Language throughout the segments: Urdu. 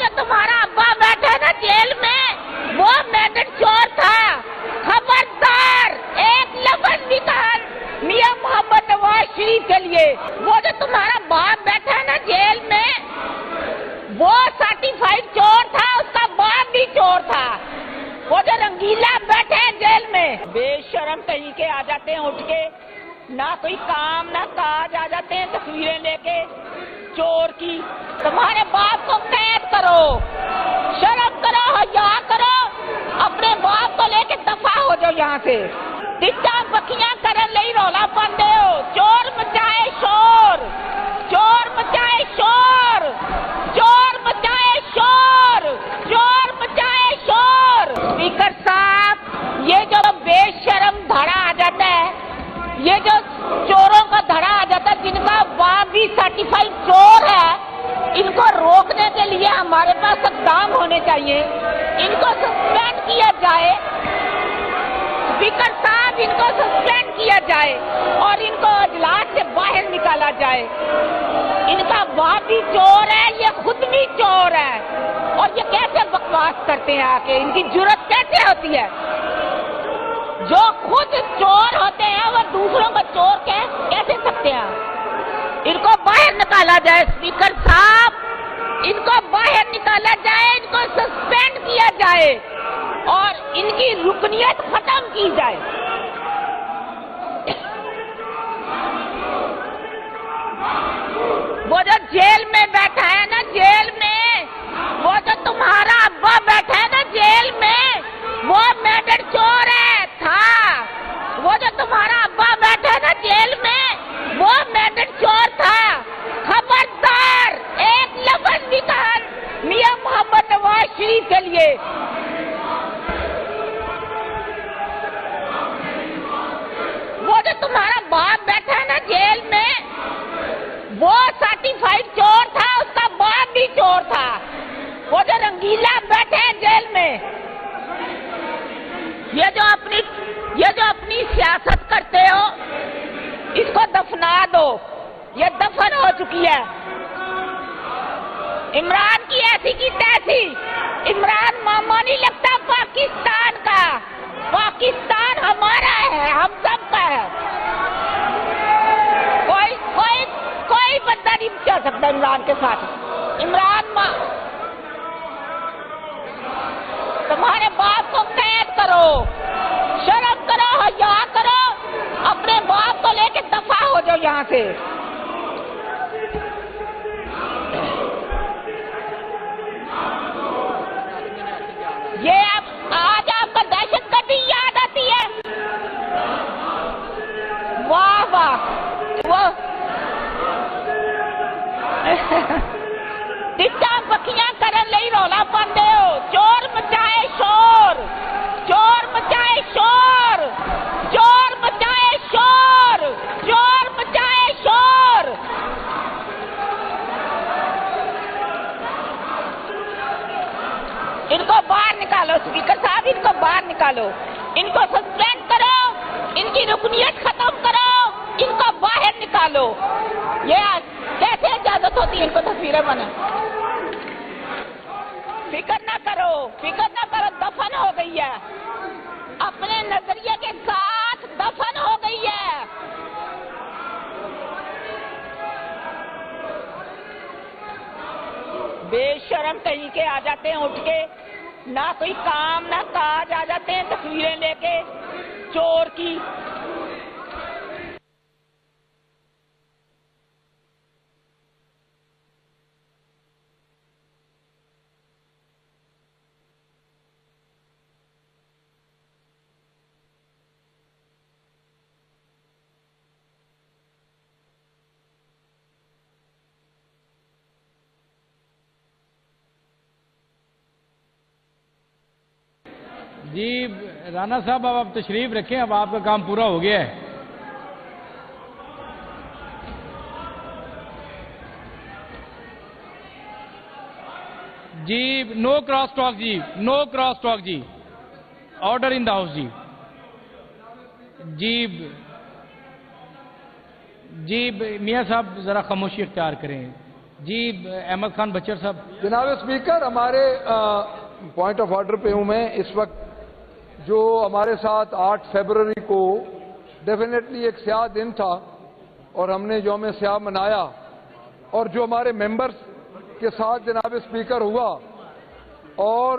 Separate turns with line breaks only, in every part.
جو تمہارا ابا بیٹھا نا جیل میں وہ میڈن چور تھا. خبردار ایک لفظ بھی کہا میاں محمد نواز شریف کے لیے. وہ جو تمہارا باپ بیٹھا نا جیل میں وہ سرٹیفائیڈ چور تھا, اس کا باپ بھی چور تھا. وہ جو رنگیلا بیٹھے ہیں جیل میں بے شرم کہیں کے آ جاتے ہیں اٹھ کے, نہ کوئی کام نہ کاج, آ جاتے ہیں تصویریں لے کے چور کی. تمہارے باپ کو قید کرو, شرم کرو, حیا کرو, اپنے باپ کو لے کے دفع ہو جاؤ یہاں سے. ٹچا بکیاں کرن لئی رولا پاندے ہو. چور مچائے شور, چور مچائے شور, چور مچائے شور, چور مچائے شور. اسپیکر صاحب یہ جو بے شرم دھڑا آ جاتا ہے, یہ جو چوروں کا دھڑا آ جاتا ہے جن کا باپ بھی سرٹیفائیڈ چور ہے, ان کو روکنے کے لیے ہمارے پاس اقدام ہونے چاہیے. ان کو سسپینڈ کیا جائے. اسپیکر صاحب ان کو سسپینڈ کیا جائے اور ان کو اجلاس سے باہر نکالا جائے. ان کا باپ بھی چور ہے, یہ خود بھی چور ہے, اور یہ کیسے بکواس کرتے ہیں آ کے, ان کی جرت کیسے ہوتی ہے؟ جو خود چور ہوتے ہیں وہ دوسروں کو چور کیسے سکتے ہیں؟ ان کو باہر نکالا جائے. اسپیکر صاحب ان کو باہر نکالا جائے, ان کو سسپینڈ کیا جائے اور ان کی رکنیت ختم کی جائے. وہ جو جیل میں بیٹھا ہے نا جیل میں, وہ جو تمہارا ابا بیٹھا ہے نا جیل میں وہ میڈن چور ہے تھا. وہ جو تمہارا ابا بیٹھا ہے نا جیل میں وہ میڈن چور تھا. خبردار ایک لفظ بھی کہا میاں محمد نواز شریف کے لیے. وہ جو تمہارا باپ بیٹھا ہے نا جیل میں وہ سرٹیفائیڈ چور تھا, اس کا باپ بھی چور تھا. وہ جو رنگیلا بیٹھے ہیں جیل میں, یہ جو اپنی سیاست کرتے ہو اس کو دفنا دو, یہ دفن ہو چکی ہے. عمران کی ایسی کی تیسی, عمران ماما نہیں لگتا پاکستان کا. پاکستان ہمارا ہے, ہم سب کا ہے. کوئی بندہ نہیں چل سکتا عمران کے ساتھ. تمہارے باپ کو قید کرو, شرم کرو, حیا کرو, اپنے باپ کو لے کے دفع ہو جاؤ یہاں سے. یہ آج آپ کا دہشت گردی یاد آتی ہے. واہ واہ, ٹچا بکیاں کرن لئی رولا پاندے ہو. چور مچائے شور, چور مچائے شور, چور مچائے شور, چور مچائے شور. ان کو باہر نکالو. اسپیکر صاحب ان کو باہر نکالو, ان کو سسپینڈ کرو, ان کی رکنیت ختم کرو, ان کو باہر نکالو. یہ کیسے اجازت ہوتی ہے ان کو تصویریں بنا؟ فکر نہ کرو, فکر نہ کرو, دفن ہو گئی ہے, اپنے نظریے کے ساتھ دفن ہو گئی ہے. بے شرم کہیں کے آ جاتے ہیں اٹھ کے, نہ کوئی کام نہ کاج, آ جاتے ہیں تصویریں لے کے چور کی.
جی رانا صاحب اب آپ تشریف رکھیں, اب آپ کا کام پورا ہو گیا ہے. جی نو کراس ٹاک, جی نو کراس ٹاک, جی آرڈر ان دا ہاؤس. جی میاں صاحب ذرا خاموشی اختیار کریں. جی احمد خان بچر صاحب.
جناب اسپیکر، ہمارے پوائنٹ آف آرڈر پہ ہوں میں اس وقت. جو ہمارے ساتھ 8 فروری کو ڈیفینیٹلی ایک سیاہ دن تھا اور ہم نے یوم سیاہ منایا، اور جو ہمارے ممبرز کے ساتھ جناب اسپیکر ہوا اور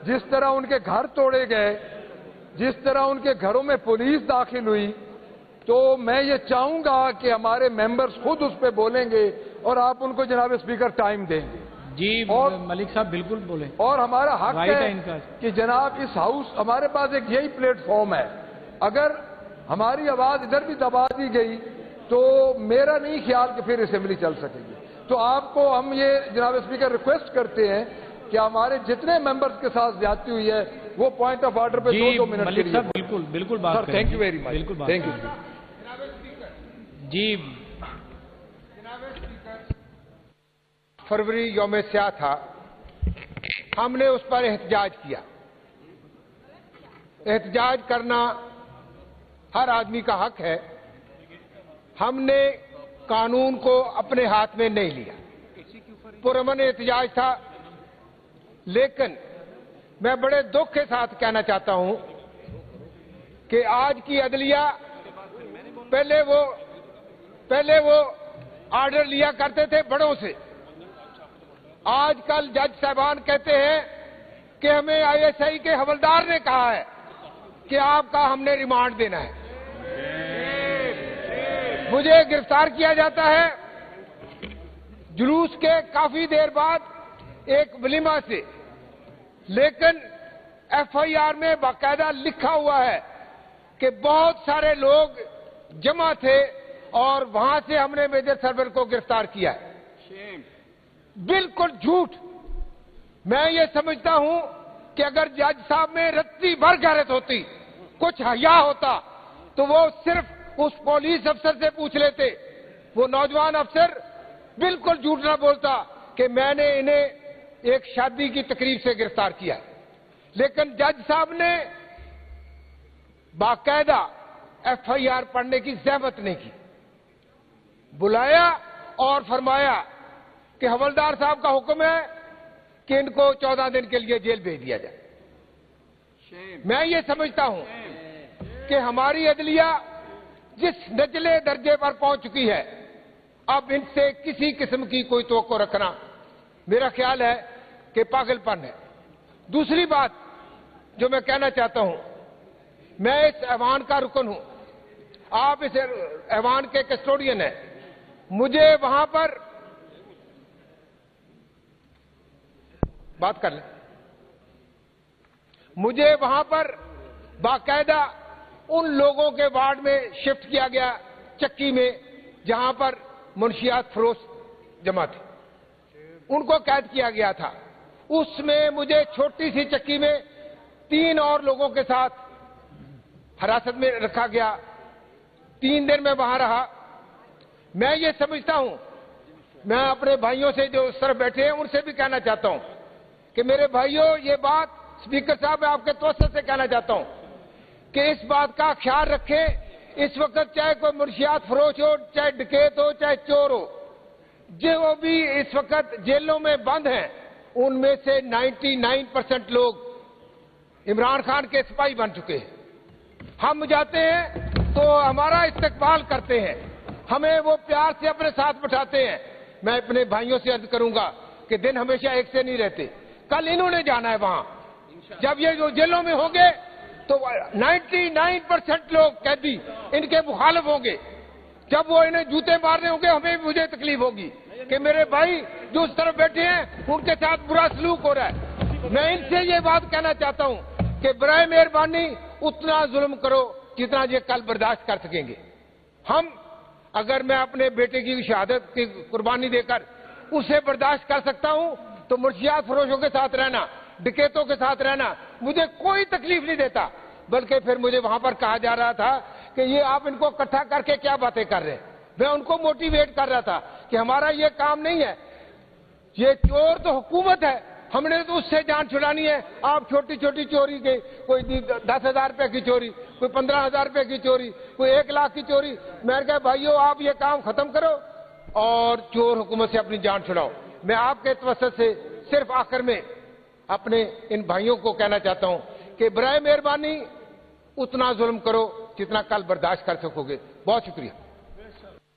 جس طرح ان کے گھر توڑے گئے، جس طرح ان کے گھروں میں پولیس داخل ہوئی، تو میں یہ چاہوں گا کہ ہمارے ممبرز خود اس پہ بولیں گے اور آپ ان کو جناب اسپیکر ٹائم دیں.
جی
اور
ملک صاحب بالکل بولیں.
اور ہمارا حق
ہے ان کا
ہے کہ جناب اس ہاؤس، ہمارے پاس ایک یہی پلیٹ فارم ہے، اگر ہماری آواز ادھر بھی دبا دی گئی تو میرا نہیں خیال کہ پھر اسمبلی چل سکے گی. تو آپ کو ہم یہ جناب اسپیکر ریکویسٹ کرتے ہیں کہ ہمارے جتنے ممبرز کے ساتھ زیادتی ہوئی ہے وہ پوائنٹ آف آرڈر پہ 2 منٹ کے
ملک
لیے.
صاحب بالکل بالکل بات
سر
کریں.
Thank you very much.
بالکل بات
تھینک یو.
کریں. جی
فروری یوم سیاہ تھا، ہم نے اس پر احتجاج کیا. احتجاج کرنا ہر آدمی کا حق ہے. ہم نے قانون کو اپنے ہاتھ میں نہیں لیا. پرامن احتجاج تھا، لیکن میں بڑے دکھ کے ساتھ کہنا چاہتا ہوں کہ آج کی عدلیہ، پہلے وہ آرڈر لیا کرتے تھے بڑوں سے، آج کل جج صاحبان کہتے ہیں کہ ہمیں آئی ایس آئی کے حوالدار نے کہا ہے کہ آپ کا ہم نے ریمانڈ دینا ہے. مجھے گرفتار کیا جاتا ہے جلوس کے کافی دیر بعد ایک ولیمہ سے، لیکن ایف آئی آر میں باقاعدہ لکھا ہوا ہے کہ بہت سارے لوگ جمع تھے اور وہاں سے ہم نے میجر سرور کو گرفتار کیا ہے. بالکل جھوٹ. میں یہ سمجھتا ہوں کہ اگر جج صاحب میں رتی بھر غیرت ہوتی، کچھ حیا ہوتا، تو وہ صرف اس پولیس افسر سے پوچھ لیتے. وہ نوجوان افسر بالکل جھوٹ نہ بولتا کہ میں نے انہیں ایک شادی کی تقریب سے گرفتار کیا. لیکن جج صاحب نے باقاعدہ ایف آئی آر پڑھنے کی زحمت نہیں کی. بلایا اور فرمایا کہ حوالدار صاحب کا حکم ہے کہ ان کو 14 دن کے لیے جیل بھیج دیا جائے. میں یہ سمجھتا ہوں کہ ہماری عدلیہ جس نچلے درجے پر پہنچ چکی ہے، اب ان سے کسی قسم کی کوئی توقع رکھنا میرا خیال ہے کہ پاگل پن ہے. دوسری بات جو میں کہنا چاہتا ہوں، میں اس ایوان کا رکن ہوں، آپ اس ایوان کے کسٹوڈین ہیں. مجھے وہاں پر بات کر لیں. مجھے وہاں پر باقاعدہ ان لوگوں کے وارڈ میں شفٹ کیا گیا، چکی میں، جہاں پر منشیات فروش جمع تھے، ان کو قید کیا گیا تھا. اس میں مجھے چھوٹی سی چکی میں 3 اور لوگوں کے ساتھ حراست میں رکھا گیا. 3 دن میں وہاں رہا. میں یہ سمجھتا ہوں، میں اپنے بھائیوں سے جو اس طرف بیٹھے ہیں ان سے بھی کہنا چاہتا ہوں کہ میرے بھائیوں، یہ بات اسپیکر صاحب میں آپ کے توسط سے کہنا چاہتا ہوں کہ اس بات کا خیال رکھیں. اس وقت چاہے کوئی منشیات فروش ہو، چاہے ڈکیت ہو، چاہے چور ہو، جو بھی اس وقت جیلوں میں بند ہیں، ان میں سے 99% لوگ عمران خان کے سپاہی بن چکے ہیں. ہم جاتے ہیں تو ہمارا استقبال کرتے ہیں، ہمیں وہ پیار سے اپنے ساتھ بٹھاتے ہیں. میں اپنے بھائیوں سے عرض کروں گا کہ دن ہمیشہ ایک سے نہیں رہتے. کل انہوں نے جانا ہے وہاں. جب یہ جو جیلوں میں ہوں گے تو 99% لوگ قیدی ان کے مخالف ہوں گے. جب وہ انہیں جوتے مارنے ہوں گے، ہمیں مجھے تکلیف ہوگی کہ میرے بھائی جو اس طرف بیٹھے ہیں ان کے ساتھ برا سلوک ہو رہا ہے. میں ان سے یہ بات کہنا چاہتا ہوں کہ برائے مہربانی اتنا ظلم کرو جتنا یہ کل برداشت کر سکیں گے. اگر میں اپنے بیٹے کی شہادت کی قربانی دے کر اسے برداشت کر سکتا ہوں تو منشیات فروشوں کے ساتھ رہنا، ڈکیتوں کے ساتھ رہنا مجھے کوئی تکلیف نہیں دیتا. بلکہ پھر مجھے وہاں پر کہا جا رہا تھا کہ یہ آپ ان کو اکٹھا کر کے کیا باتیں کر رہے ہیں. میں ان کو موٹیویٹ کر رہا تھا کہ ہمارا یہ کام نہیں ہے. یہ چور تو حکومت ہے، ہم نے تو اس سے جان چھڑانی ہے. آپ چھوٹی چھوٹی چوری کے، کوئی 10,000 روپے کی چوری، کوئی 15,000 روپے کی چوری، کوئی 1 لاکھ کی چوری. میں نے کہا بھائیو آپ یہ کام ختم کرو اور چور حکومت سے اپنی جان چھڑاؤ. میں آپ کے توسط سے صرف آخر میں اپنے ان بھائیوں کو کہنا چاہتا ہوں کہ برائے مہربانی اتنا ظلم کرو جتنا کل برداشت کر سکو گے. بہت شکریہ.